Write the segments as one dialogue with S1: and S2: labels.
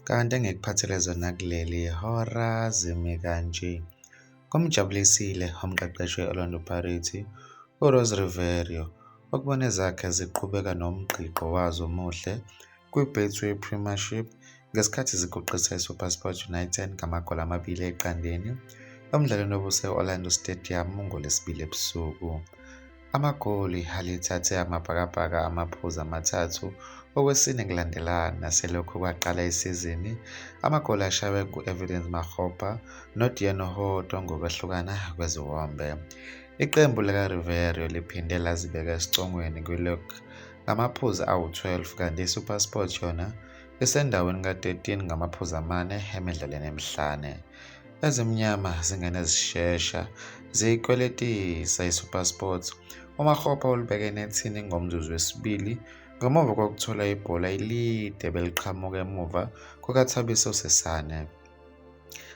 S1: Kanti engikuphathele zona kuleli hora zimi kanje. Kumjabulisile umqeqeshi we-Orlando Pirates uRose Riverio ukubona ezakhe ziqhubeka nomgqiqo wazo omuhle kwi-Betway Premiership ngesikhathi ziguqisa iSupersport United ngamagoli 2-0 emdlalweni obuse-Orlando Stadium ngoLwesibili ebusuku. Amagoli alithathe amabhakabhaka amaphuzu amathathu okwesine kulandelana selokhu kwaqala isizini. Amagoli ashaywe ngu-Evidence Makgopa noDiano Hoto ngokwehlukana kweziwombe. Iqembu likaRiverio liphinde lazibeka esicongweni kwi-league ngamaphuzu awu-12 kanti iSupersport yona isendaweni ka-13 ngamaphuzu 4 emidlalweni emihlane. Ezimnyama zingene zishesha ziyikweletisa iSupersport. UMakgopa ulibeke enethini ngomzuzu wesibili ngemuva kokuthola ibhola elide beliqhamuka emuva kukaThabiso Sesane.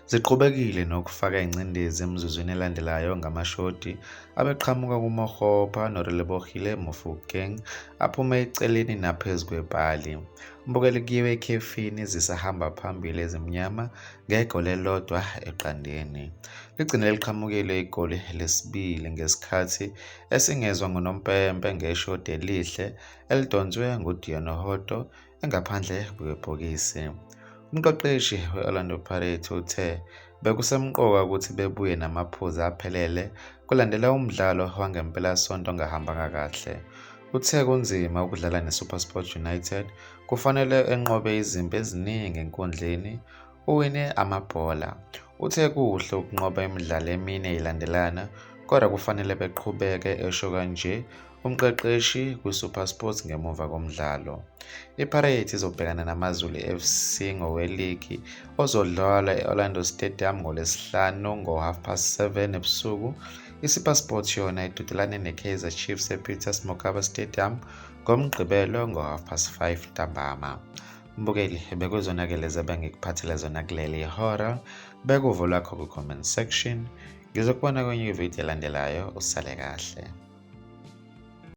S1: Ziqhubekile nokufaka ingcindezi emzuzwini elandelayo ngamashoti abeqhamuka kuMakgopa noRelebohile Mofokeng aphume eceleni naphezu kwepali. Mbukelikiwe ekhefini zisahamba phambili ezimnyama ngegoli elilodwa eqandeni. Ligcine liqhamukile igoli lesibili ngesikhathi esingezwa ngunompempe ngeshoti elihle elidonswe nguDiano Hoto engaphandle kwebhokisi. Umqeqeshi we-Orlando Pirates uthe bekusemqoka ukuthi bebuye namaphuzu aphelele kulandela umdlalo wangempelasonto ongahambanga kahle. Uthe kunzima ukudlala neSupersport United, kufanele enqobe izimpi eziningi enkundleni, uwine amabhola. Uthe kuhle ukunqoba imidlalo emine ilandelana, kodwa kufanele beqhubeke esho kanje umqeqeshi kwiSupersport ngemuva komdlalo. IPirates izobhekana namaZulu FC ngoweligi ozodlala e-Orlando Stadium ngoLwesihlanu ngo-7:30 ebusuku. iSupersport yona idudelane neKaizer Chiefs ePeter Mokaba Stadium ngomgqibelo ngo-5:30 ntambama. Mbukeli, bekuzona-ke lezi ebengikuphathele zona kuleli hora. Beka uvo lwakho ku-comment section. Ngizokubona kwenye ividiyo elandelayo. Usale kahle.